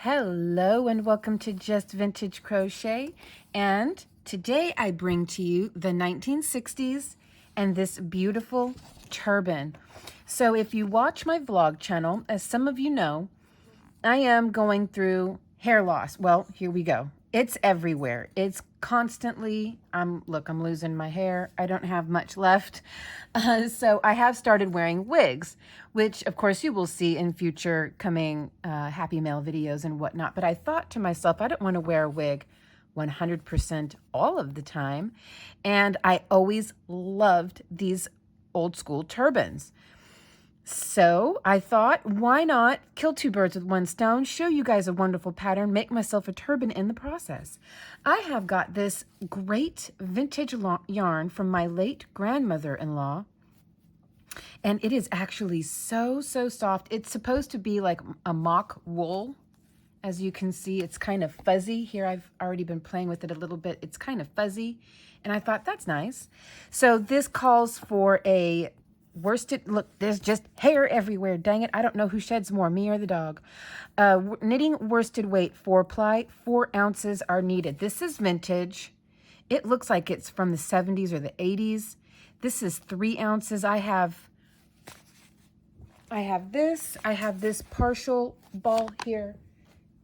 Hello and welcome to Just Vintage Crochet, and today I bring to you the 1960s and this beautiful turban. So if you watch my vlog channel, as some of you know, I am going through hair loss. Well, here we go. It's everywhere. It's constantly, look, I'm losing my hair. I don't have much left. So I have started wearing wigs, which of course you will see in future coming Happy Mail videos and whatnot. But I thought to myself, I don't want to wear a wig 100% all of the time. And I always loved these old school turbans. So I thought, why not kill two birds with one stone, show you guys a wonderful pattern, make myself a turban in the process. I have got this great vintage yarn from my late grandmother-in-law, and it is actually so soft. It's supposed to be like a mock wool. As you can see, it's kind of fuzzy. Here I've already been playing with it a little bit. It's kind of fuzzy, and I thought that's nice. So this calls for a worsted, look, there's just hair everywhere. Dang it, I don't know who sheds more, me or the dog. Knitting worsted weight 4-ply, 4 ounces are needed. This is vintage. It looks like it's from the 70s or the 80s. This is 3 ounces. I have this partial ball here,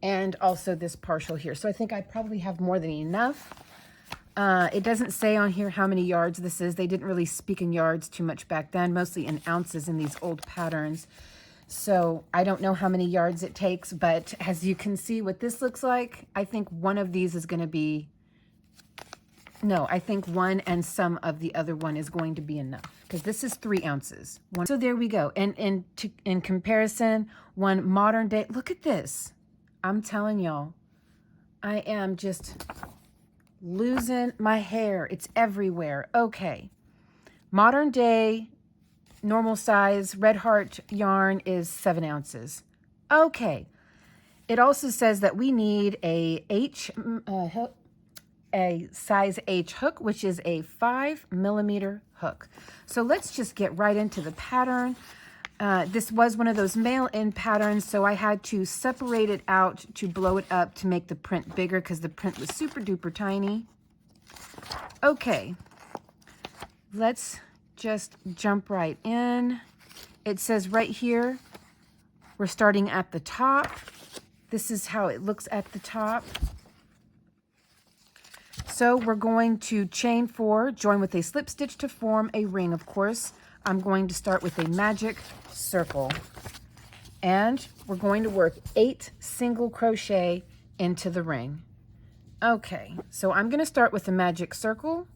and also this partial here. So I think I probably have more than enough. It doesn't say on here how many yards this is. They didn't really speak in yards too much back then, mostly in ounces in these old patterns. So I don't know how many yards it takes, but as you can see what this looks like, I think one of these is going to be, no, I think one and some of the other one is going to be enough, because this is 3 ounces. So there we go. And in comparison, one modern day, look at this. I'm telling y'all, I am just losing my hair. It's everywhere. Okay. Modern day, normal size, red heart yarn is 7 ounces. Okay. It also says that we need a size H hook, which is a 5mm hook. So let's just get right into the pattern. This was one of those mail-in patterns, so I had to separate it out to blow it up to make the print bigger because the print was super duper tiny. Okay, let's just jump right in. It says right here, we're starting at the top. This is how it looks at the top. So we're going to chain 4, join with a slip stitch to form a ring. Of course, I'm going to start with a magic circle, and we're going to work 8 single crochet into the ring. Okay, so I'm going to start with the magic circle.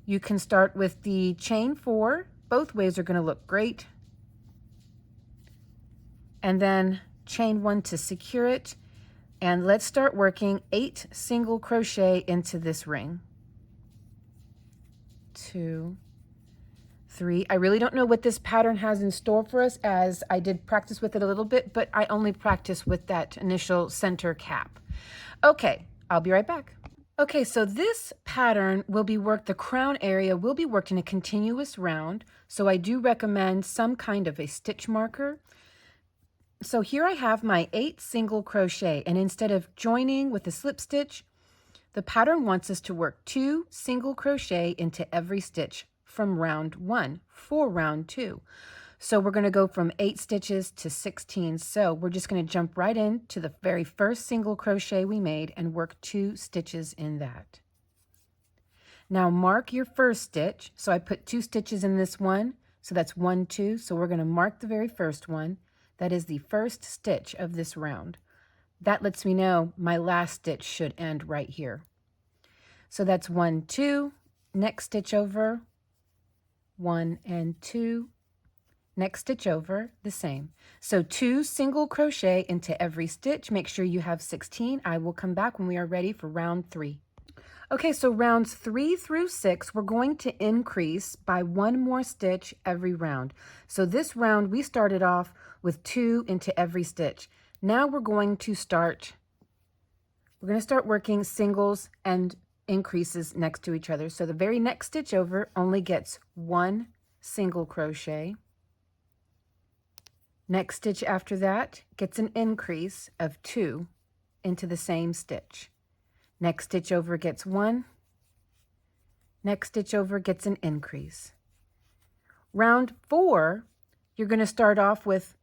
You can start with the chain 4. Both ways are going to look great. And then chain 1 to secure it. And let's start working 8 single crochet into this ring. 2, 3. I really don't know what this pattern has in store for us, as I did practice with it a little bit, but I only practiced with that initial center cap. Okay, I'll be right back. Okay, so this pattern will be worked, the crown area will be worked in a continuous round, so I do recommend some kind of a stitch marker. So here I have my 8 single crochet, and instead of joining with a slip stitch, the pattern wants us to work 2 single crochet into every stitch from round 1 for round 2. So we're going to go from 8 stitches to 16. So we're just going to jump right into the very first single crochet we made and work 2 stitches in that. Now mark your first stitch. So I put 2 stitches in this one. So that's 1, 2. So we're going to mark the very first one. That is the first stitch of this round. That lets me know my last stitch should end right here. So that's 1, 2. Next stitch over, 1 and 2. Next stitch over, the same. So 2 single crochet into every stitch. Make sure you have 16. I will come back when we are ready for round 3. Okay, so rounds 3 through 6, we're going to increase by 1 more stitch every round. So this round, we started off with 2 into every stitch. Now we're going to start working singles and increases next to each other. So the very next stitch over only gets 1 single crochet. Next stitch after that gets an increase of 2 into the same stitch. Next stitch over gets 1. Next stitch over gets an increase. Round 4, you're going to start off with,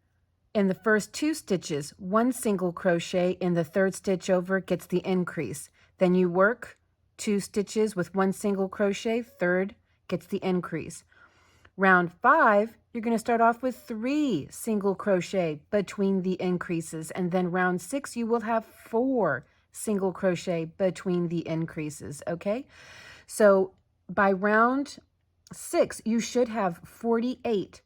in the first 2 stitches, 1 single crochet. In the third stitch over gets the increase. Then you work 2 stitches with 1 single crochet, third gets the increase. Round 5, you're going to start off with 3 single crochet between the increases, and then round 6 you will have 4 single crochet between the increases, okay? So by round 6 you should have 48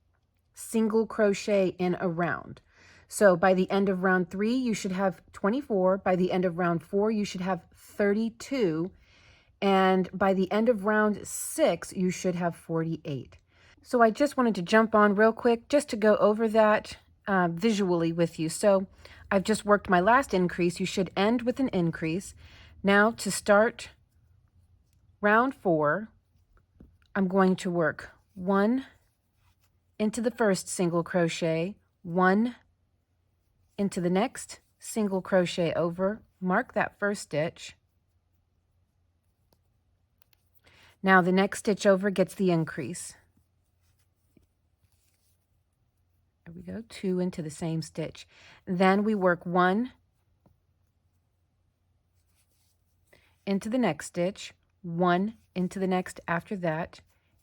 single crochet in a round. So by the end of round 3 you should have 24, by the end of round 4 you should have 32, and by the end of round 6 you should have 48. So I just wanted to jump on real quick just to go over that visually with you. So I've just worked my last increase. You should end with an increase. Now to start round 4, I'm going to work 1 into the first single crochet, 1 into the next single crochet over, mark that first stitch. Now the next stitch over gets the increase. There we go, 2 into the same stitch. Then we work 1 into the next stitch, 1 into the next after that,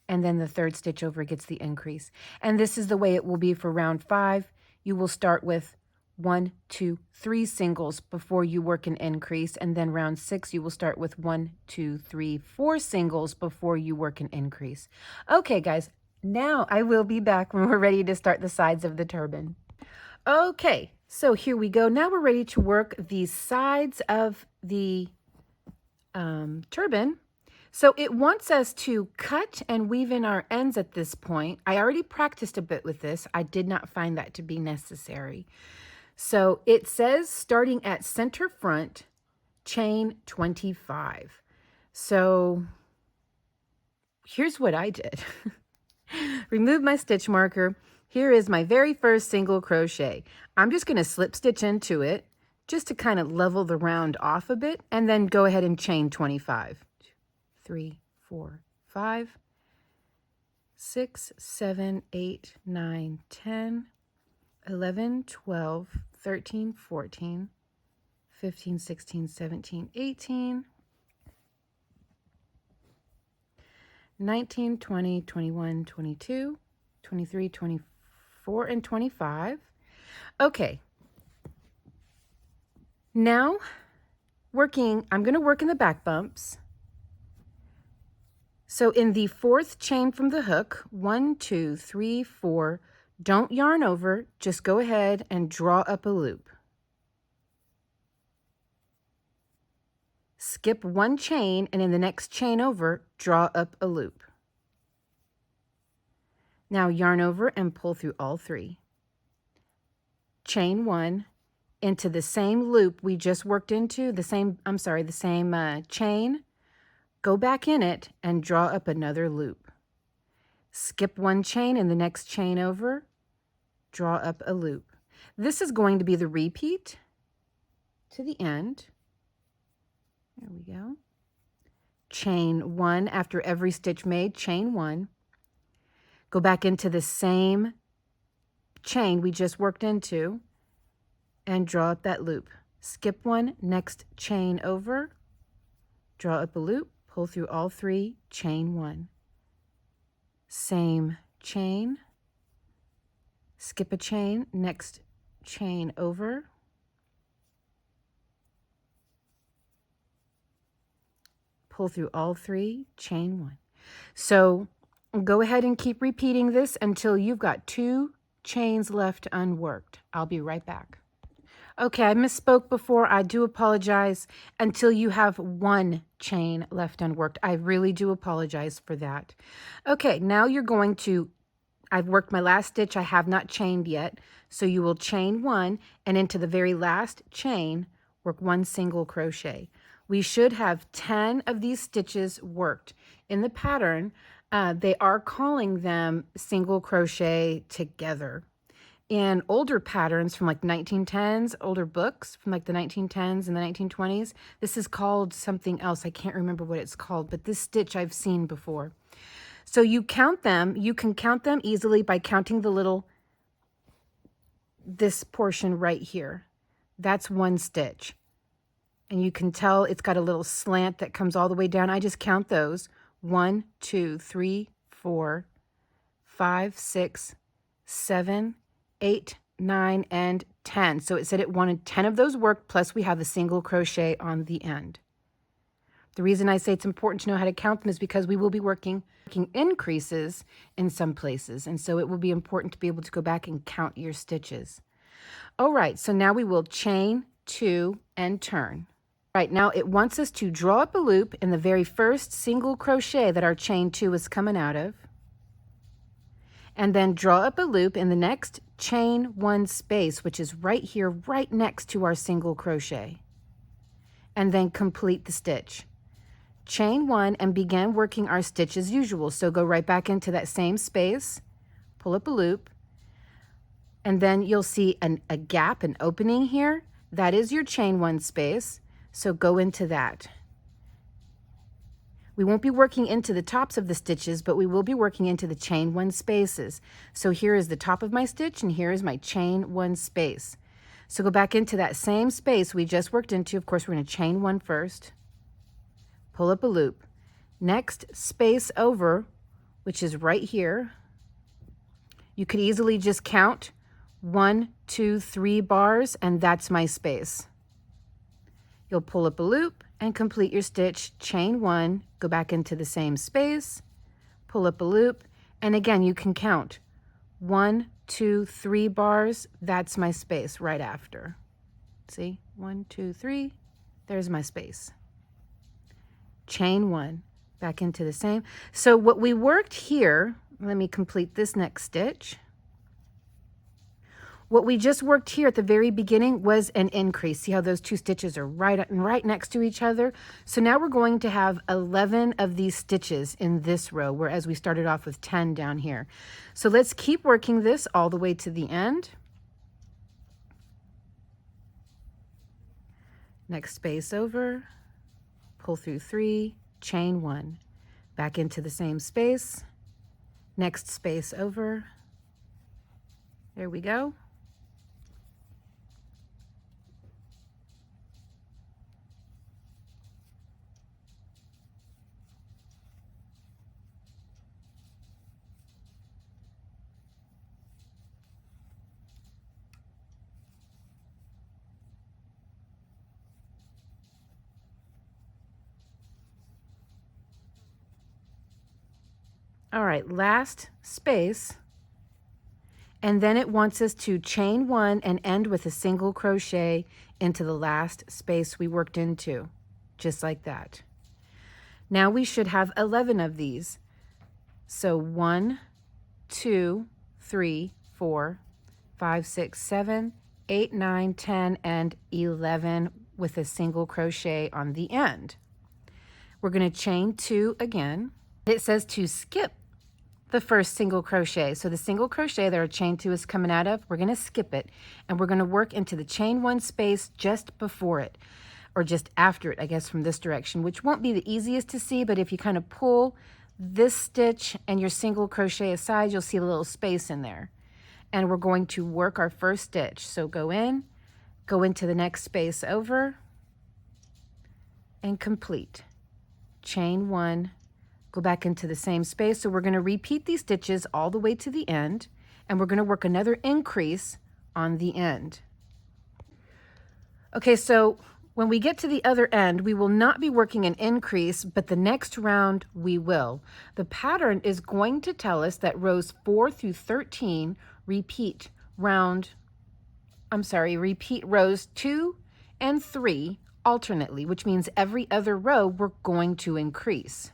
and then the third stitch over gets the increase. And this is the way it will be for round 5. You will start with 1, 2, 3 singles before you work an increase, and then round 6 you will start with 1, 2, 3, 4 singles before you work an increase. Okay, guys. Now I will be back when we're ready to start the sides of the turban. Okay, so here we go. Now we're ready to work the sides of the turban. So it wants us to cut and weave in our ends at this point. I already practiced a bit with this. I did not find that to be necessary. So it says starting at center front, chain 25. So here's what I did. Remove my stitch marker. Here is my very first single crochet. I'm just going to slip stitch into it just to kind of level the round off a bit, and then go ahead and chain 25. 2, 3, 4, 5, 6, 7, 8, 9, 10, 11, 12, 13, 14, 15, 16, 17, 18, 19, 20, 21, 22, 23, 24, and 25. Okay. Now, I'm going to work in the back bumps. So in the 4th chain from the hook, 1, 2, 3, 4, don't yarn over, just go ahead and draw up a loop. Skip 1 chain, and in the next chain over, draw up a loop. Now yarn over and pull through all 3. Chain 1 into the same loop we just worked into, the same chain. Go back in it and draw up another loop. Skip 1 chain, and the next chain over, draw up a loop. This is going to be the repeat to the end. There we go. Chain 1 after every stitch made, chain 1. Go back into the same chain we just worked into and draw up that loop. Skip 1, next chain over, draw up a loop, pull through all 3, chain 1. Same chain, skip a chain, next chain over, pull through all 3, chain 1. So go ahead and keep repeating this until you've got 2 chains left unworked. I'll be right back. Okay, I misspoke before. I do apologize. Until you have 1 chain left unworked. I really do apologize for that. Okay, now you're going to, I've worked my last stitch. I have not chained yet. So you will chain 1, and into the very last chain, work 1 single crochet. We should have 10 of these stitches worked. In the pattern, they are calling them single crochet together. in older patterns from like 1910s, older books from like the 1910s and the 1920s. This is called something else. I can't remember what it's called, but this stitch I've seen before. So you count them. You can count them easily by counting the little, this portion right here. That's one stitch. And you can tell it's got a little slant that comes all the way down. I just count those. 1, 2, 3, 4, 5, 6, 7, 8, 9, and 10. So it said it wanted 10 of those worked, plus we have a single crochet on the end. The reason I say it's important to know how to count them is because we will be working increases in some places, and so it will be important to be able to go back and count your stitches. All right, so now we will chain 2 and turn. Right, now it wants us to draw up a loop in the very first single crochet that our chain 2 is coming out of, and then draw up a loop in the next chain 1 space, which is right here, right next to our single crochet, and then complete the stitch. Chain 1 and begin working our stitch as usual. So go right back into that same space, pull up a loop, and then you'll see a gap, an opening here. That is your chain 1 space, so go into that. We won't be working into the tops of the stitches, but we will be working into the chain 1 spaces. So here is the top of my stitch, and here is my chain 1 space. So go back into that same space we just worked into. Of course, we're going to chain 1 first, pull up a loop. Next space over, which is right here, you could easily just count 1, 2, 3 bars, and that's my space. You'll pull up a loop and complete your stitch, chain 1, go back into the same space, pull up a loop, and again you can count 1, 2, 3 bars. That's my space right after. See, 1, 2, 3, there's my space. Chain 1, back into the same. So what we worked here, let me complete this next stitch. What we just worked here at the very beginning was an increase. See how those 2 stitches are right next to each other? So now we're going to have 11 of these stitches in this row, whereas we started off with 10 down here. So let's keep working this all the way to the end. Next space over, pull through 3, chain 1, back into the same space, next space over, there we go. All right, last space, and then it wants us to chain 1 and end with a single crochet into the last space we worked into, just like that. Now we should have 11 of these. So 1, 2, 3, 4, 5, 6, 7, 8, 9, 10, and 11 with a single crochet on the end. We're going to chain 2 again. It says to skip the first single crochet. So the single crochet that our chain 2 is coming out of, we're going to skip it, and we're going to work into the chain 1 space just before it, or just after it, I guess, from this direction, which won't be the easiest to see, but if you kind of pull this stitch and your single crochet aside, you'll see a little space in there. And we're going to work our first stitch. So go in, go into the next space over, and complete. Chain 1, go back into the same space. So we're going to repeat these stitches all the way to the end, and we're going to work another increase on the end. Okay, so when we get to the other end, we will not be working an increase, but the next round we will. The pattern is going to tell us that rows 4 through 13 repeat rows 2 and 3 alternately, which means every other row we're going to increase.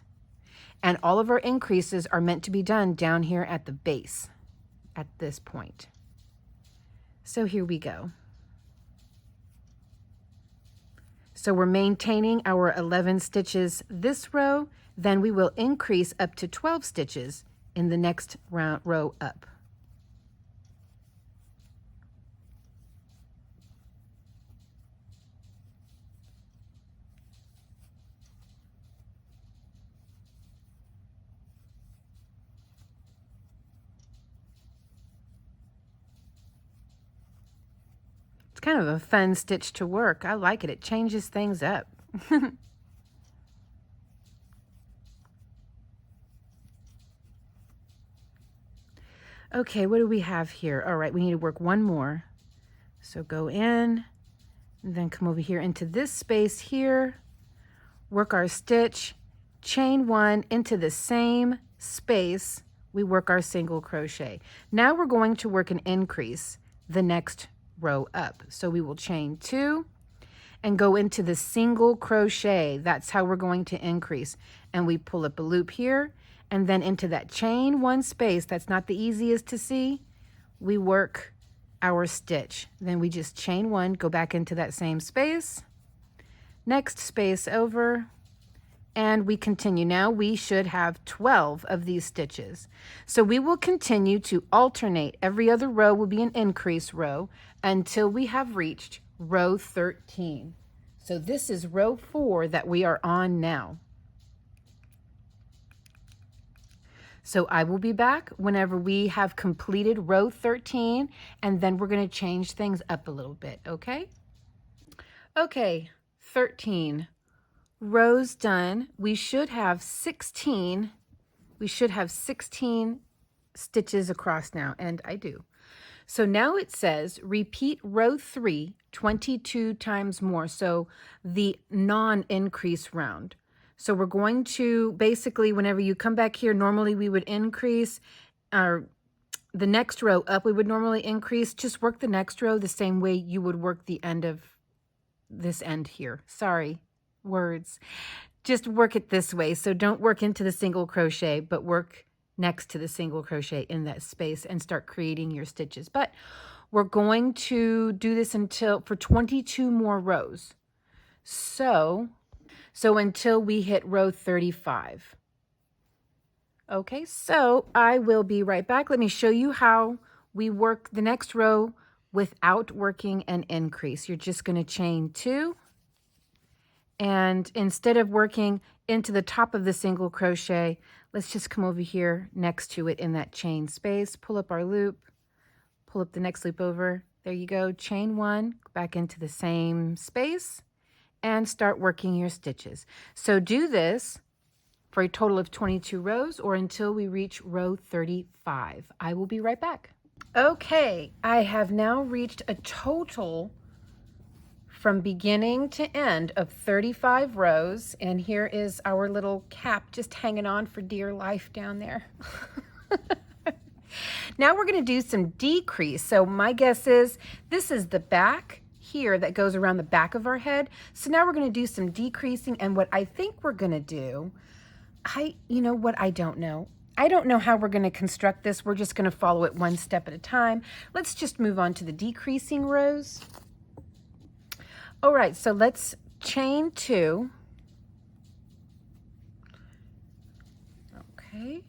And all of our increases are meant to be done down here at the base at this point. So here we go. So we're maintaining our 11 stitches this row, then we will increase up to 12 stitches in the next row up. kind of a fun stitch to work. I like it. It changes things up. Okay, what do we have here? All right, we need to work one more. So go in, and then come over here into this space here, work our stitch, chain one into the same space, we work our single crochet. Now we're going to work an increase the next row up. So we will chain two and go into the single crochet. That's how we're going to increase. And we pull up a loop here, and then into that chain one space, that's not the easiest to see, we work our stitch. Then we just chain one, go back into that same space, next space over, and we continue. Now we should have 12 of these stitches. So we will continue to alternate. Every other row will be an increase row until we have reached row 13. So this is row 4 that we are on now. So I will be back whenever we have completed row 13, and then we're going to change things up a little bit, okay? Okay, 13 rows done. We should have 16 stitches across now, and I do. So now it says repeat row 3 22 times more, so the non-increase round. So we're going to basically, whenever you come back here, normally we would increase the next row up, we would normally increase. Just work the next row the same way you would work the end of this end here. Sorry, words. Just work it this way. So don't work into the single crochet, but work next to the single crochet in that space and start creating your stitches. But we're going to do this for 22 more rows. So until we hit row 35. Okay, so I will be right back. Let me show you how we work the next row without working an increase. You're just going to chain two, and instead of working into the top of the single crochet, let's just come over here next to it in that chain space, pull up our loop, pull up the next loop over. There you go, chain one, back into the same space, and start working your stitches. So do this for a total of 22 rows or until we reach row 35. I will be right back. Okay, I have now reached a total from beginning to end of 35 rows, and here is our little cap just hanging on for dear life down there. Now we're going to do some decrease. So my guess is this is the back here that goes around the back of our head. So now we're going to do some decreasing, and what I think we're going to do, you know what, I don't know. I don't know how we're going to construct this. We're just going to follow it one step at a time. Let's just move on to the decreasing rows. All right, so let's chain two. Okay.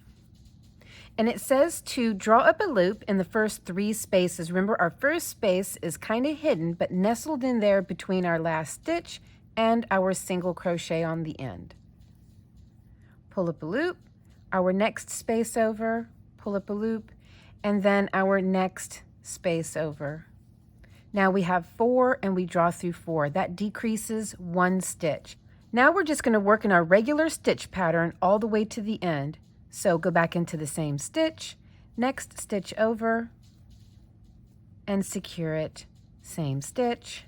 And it says to draw up a loop in the first 3 spaces. Remember, our first space is kind of hidden, but nestled in there between our last stitch and our single crochet on the end. Pull up a loop, our next space over, pull up a loop, and then our next space over. Now we have 4 and we draw through 4. That decreases 1 stitch. Now we're just going to work in our regular stitch pattern all the way to the end. So go back into the same stitch, next stitch over, and secure it. Same stitch,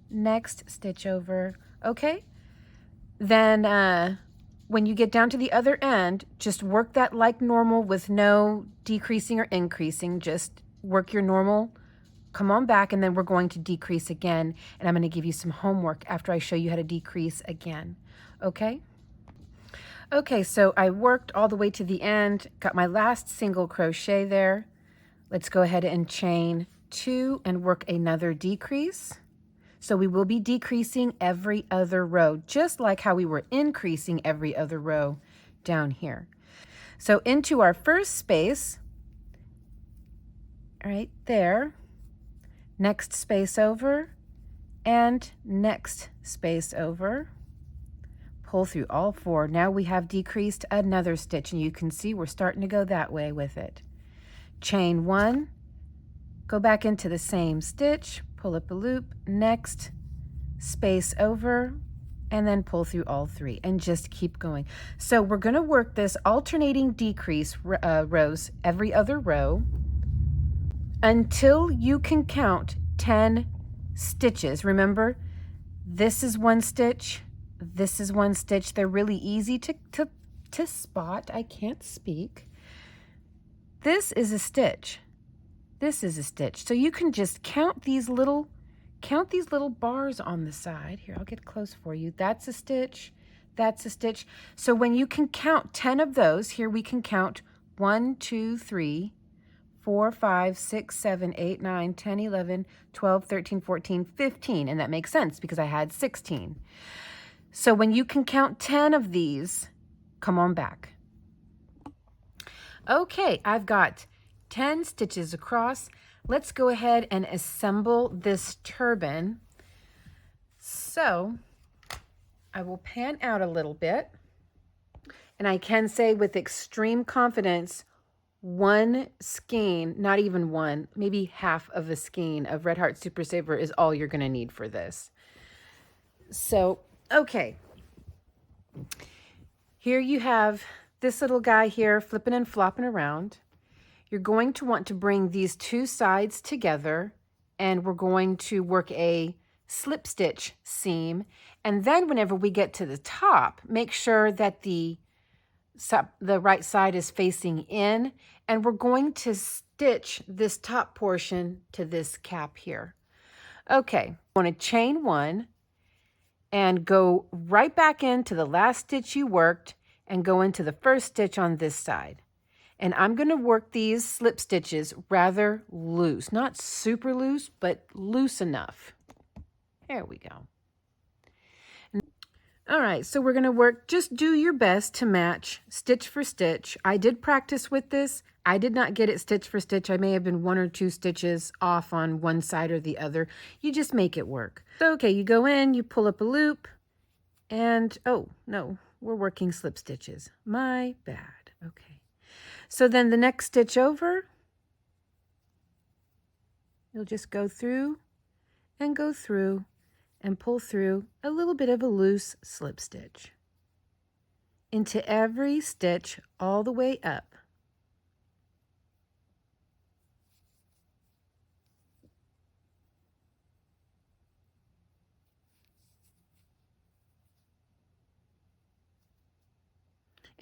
next stitch over, okay? Then when you get down to the other end, just work that like normal with no decreasing or increasing. Just work your normal. Come on back, and then we're going to decrease again, and I'm going to give you some homework after I show you how to decrease again, okay? Okay, so I worked all the way to the end, got my last single crochet there. Let's go ahead and chain 2 and work another decrease. So we will be decreasing every other row, just like how we were increasing every other row down here. So into our first space, right there, next space over, and next space over. Pull through all 4. Now we have decreased another stitch, and you can see we're starting to go that way with it. Chain 1, go back into the same stitch, pull up a loop, next, space over, and then pull through all 3 and just keep going. So we're going to work this alternating decrease rows every other row until you can count 10 stitches. Remember, this is 1 stitch, this is 1 stitch. They're really easy to spot. I can't speak. This is a stitch. This is a stitch. So you can just count these little bars on the side. Here, I'll get close for you. That's a stitch. That's a stitch. So when you can count 10 of those, here we can count 1, 2, 3, 4, 5, 6, 7, 8, 9, 10, 11, 12, 13, 14, 15. And that makes sense because I had 16. So when you can count 10 of these, come on back. Okay, I've got 10 stitches across. Let's go ahead and assemble this turban. So I will pan out a little bit, and I can say with extreme confidence, 1 skein, not even 1, maybe half of a skein of Red Heart Super Saver is all you're going to need for this. So, okay. Here you have this little guy here flipping and flopping around. You're going to want to bring these 2 sides together, and we're going to work a slip stitch seam. And then whenever we get to the top, make sure that the right side is facing in, and we're going to stitch this top portion to this cap here. Okay, you want to chain 1 and go right back into the last stitch you worked and go into the first stitch on this side. And I'm going to work these slip stitches rather loose, not super loose, but loose enough. There we go. All right, so we're going to work, just do your best to match stitch for stitch. I did practice with this. I did not get it stitch for stitch. I may have been 1 or 2 stitches off on one side or the other. You just make it work. So, okay, you go in, you pull up a loop, and, oh, no, we're working slip stitches. My bad. Okay. So then the next stitch over, you'll just go through and go through and pull through a little bit of a loose slip stitch into every stitch all the way up.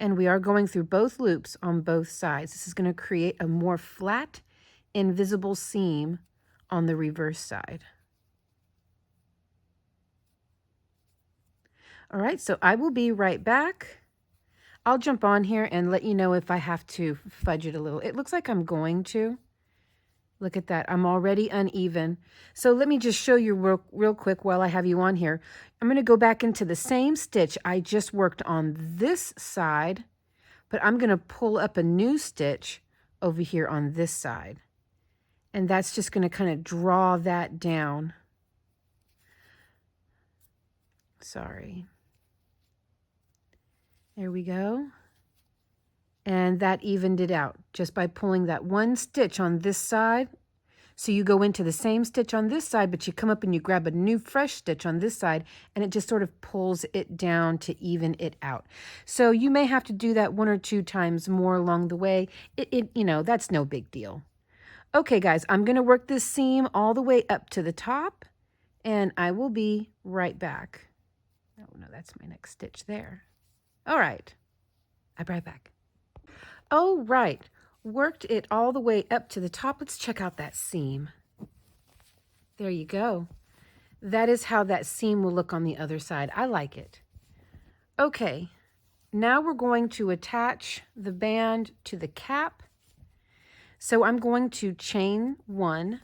And we are going through both loops on both sides. This is going to create a more flat, invisible seam on the reverse side. All right, so I will be right back. I'll jump on here and let you know if I have to fudge it a little. It looks like I'm going to. Look at that. I'm already uneven. So let me just show you real quick while I have you on here. I'm going to go back into the same stitch I just worked on this side, but I'm going to pull up a new stitch over here on this side. And that's just going to kind of draw that down. Sorry. There we go. And that evened it out just by pulling that one stitch on this side. So you go into the same stitch on this side, but you come up and you grab a new fresh stitch on this side, and it just sort of pulls it down to even it out. So you may have to do that 1 or 2 times more along the way. You know, that's no big deal. Okay, guys, I'm going to work this seam all the way up to the top, and I will be right back. Oh, no, that's my next stitch there. All right, I'll be right back. Oh, right. Worked it all the way up to the top. Let's check out that seam. There you go. That is how that seam will look on the other side. I like it. Okay, now we're going to attach the band to the cap. So I'm going to chain 1,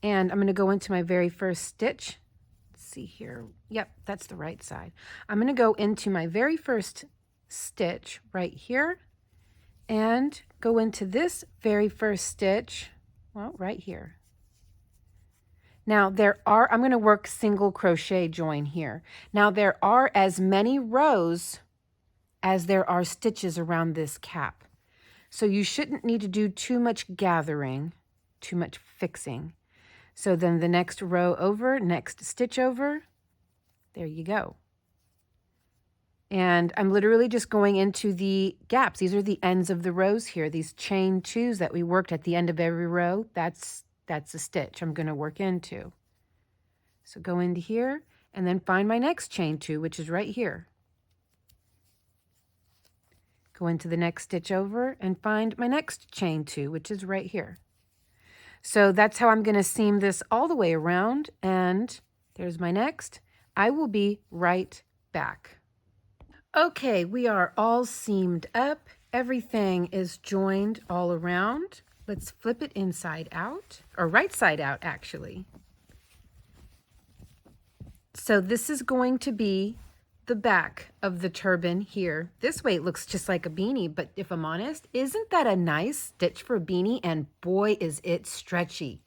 and I'm going to go into my very first stitch. Let's see here. Yep, that's the right side. I'm going to go into my very first stitch right here, and go into this very first stitch, well, right here. Now I'm going to work single crochet join here. Now there are as many rows as there are stitches around this cap. So you shouldn't need to do too much gathering, too much fixing. So then the next row over, next stitch over, there you go. And I'm literally just going into the gaps. These are the ends of the rows here. These chain twos that we worked at the end of every row, that's a stitch I'm going to work into. So go into here and then find my next chain two, which is right here. Go into the next stitch over and find my next chain two, which is right here. So that's how I'm going to seam this all the way around. And there's my next. I will be right back. Okay, we are all seamed up. Everything is joined all around. Let's flip it inside out, or right side out actually. So this is going to be the back of the turban here. This way it looks just like a beanie, but if I'm honest, isn't that a nice stitch for a beanie? And boy, is it stretchy.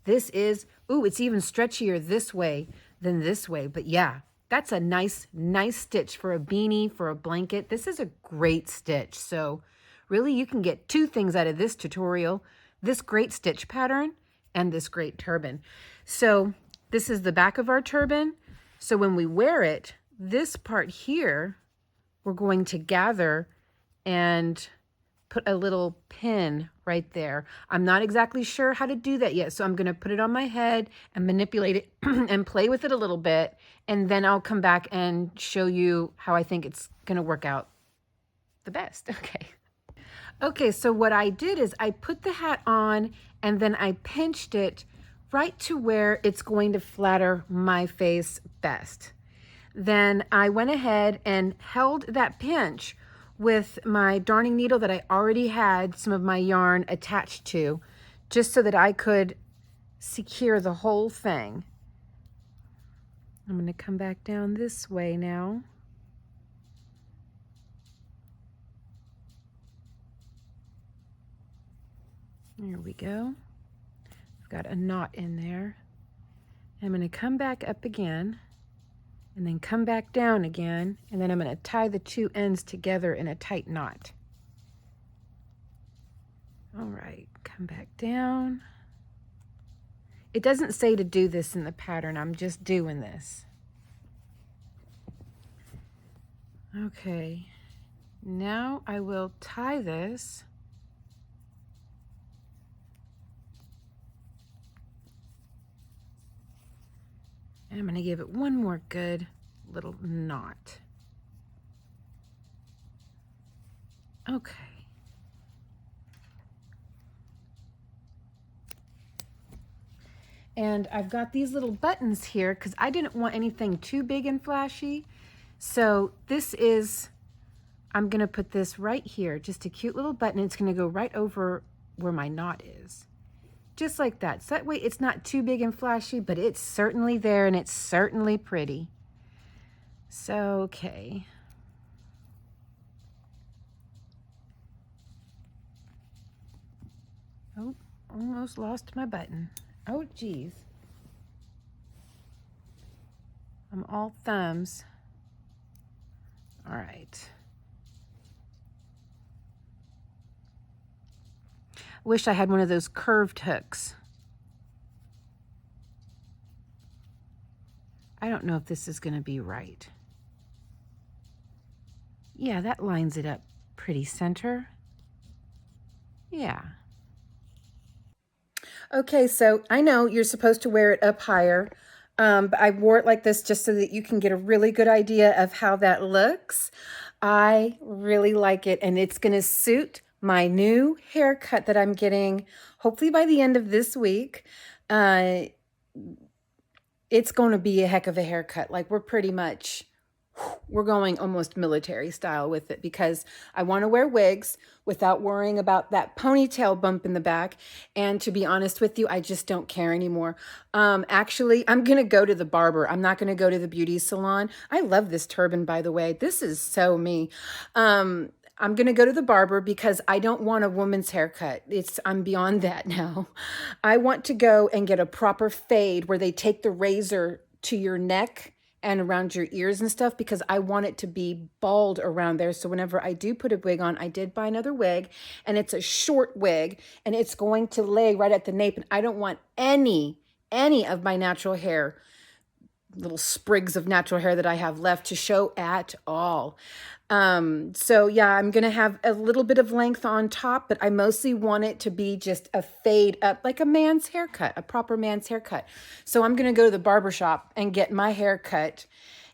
This is, ooh, it's even stretchier this way than this way, but yeah. That's a nice stitch for a beanie, for a blanket. This is a great stitch. So really you can get two things out of this tutorial, this great stitch pattern and this great turban. So this is the back of our turban. So when we wear it, this part here, we're going to gather and put a little pin right there. I'm not exactly sure how to do that yet, so I'm going to put it on my head and manipulate it and play with it a little bit, and then I'll come back and show you how I think it's going to work out the best. Okay, so what I did is I put the hat on and then I pinched it right to where it's going to flatter my face best. Then I went ahead and held that pinch with my darning needle that I already had some of my yarn attached to, just so that I could secure the whole thing. I'm going to come back down this way now. There we go. I've got a knot in there. I'm going to come back up again and then come back down again, and then I'm going to tie the two ends together in a tight knot. All right, come back down. It doesn't say to do this in the pattern, I'm just doing this. Okay, now I will tie this. And I'm going to give it one more good little knot. Okay. And I've got these little buttons here because I didn't want anything too big and flashy. So this is, I'm going to put this right here, just a cute little button. It's going to go right over where my knot is. Just like that. So that way it's not too big and flashy, but it's certainly there and it's certainly pretty. So, okay. Oh, almost lost my button. Oh, geez. I'm all thumbs. All right. Wish I had one of those curved hooks. I don't know if this is going to be right. Yeah, that lines it up pretty center. Yeah. Okay, so I know you're supposed to wear it up higher, but I wore it like this just so that you can get a really good idea of how that looks. I really like it, and it's going to suit my new haircut that I'm getting, hopefully by the end of this week. It's going to be a heck of a haircut. Like we're going almost military style with it because I want to wear wigs without worrying about that ponytail bump in the back. And to be honest with you, I just don't care anymore. Actually, I'm going to go to the barber. I'm not going to go to the beauty salon. I love this turban, by the way. This is so me. I'm going to go to the barber because I don't want a woman's haircut. I'm beyond that now. I want to go and get a proper fade where they take the razor to your neck and around your ears and stuff, because I want it to be bald around there. So whenever I do put a wig on, I did buy another wig, and it's a short wig, and it's going to lay right at the nape, and I don't want any any of my natural hair, little sprigs of natural hair that I have left, to show at all. So yeah, I'm going to have a little bit of length on top, but I mostly want it to be just a fade up, like a man's haircut, a proper man's haircut. So I'm going to go to the barber shop and get my hair cut.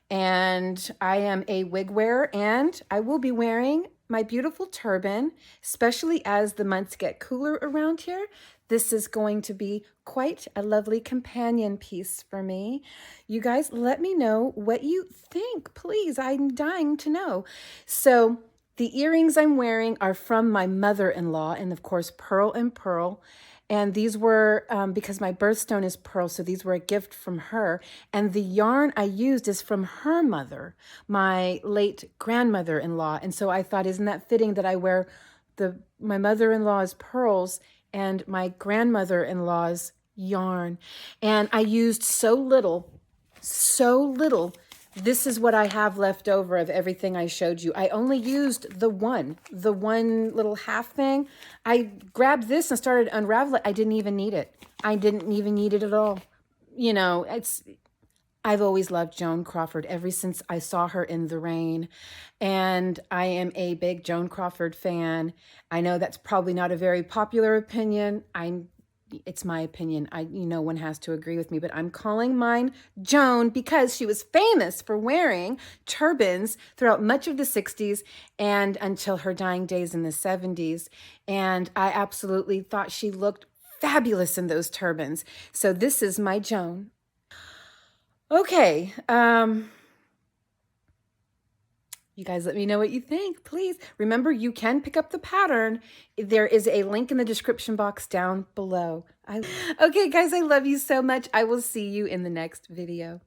And I am a wig wearer, and I will be wearing my beautiful turban, especially as the months get cooler around here. This is going to be quite a lovely companion piece for me. You guys, let me know what you think, please. I'm dying to know. So the earrings I'm wearing are from my mother-in-law, and of course, pearl and pearl. And these were, because my birthstone is pearl, so these were a gift from her. And the yarn I used is from her mother, my late grandmother-in-law. And so I thought, isn't that fitting that I wear my mother-in-law's pearls and my grandmother-in-law's yarn. And I used so little. This is what I have left over of everything I showed you. I only used the one little half thing. I grabbed this and started to unravel it. I didn't even need it. I didn't even need it at all. You know, I've always loved Joan Crawford ever since I saw her in The Rain. And I am a big Joan Crawford fan. I know that's probably not a very popular opinion. It's my opinion. No one has to agree with me, but I'm calling mine Joan because she was famous for wearing turbans throughout much of the 60s and until her dying days in the 70s. And I absolutely thought she looked fabulous in those turbans. So this is my Joan. Okay, you guys let me know what you think, please. Remember, you can pick up the pattern. There is a link in the description box down below. Okay, guys, I love you so much. I will see you in the next video.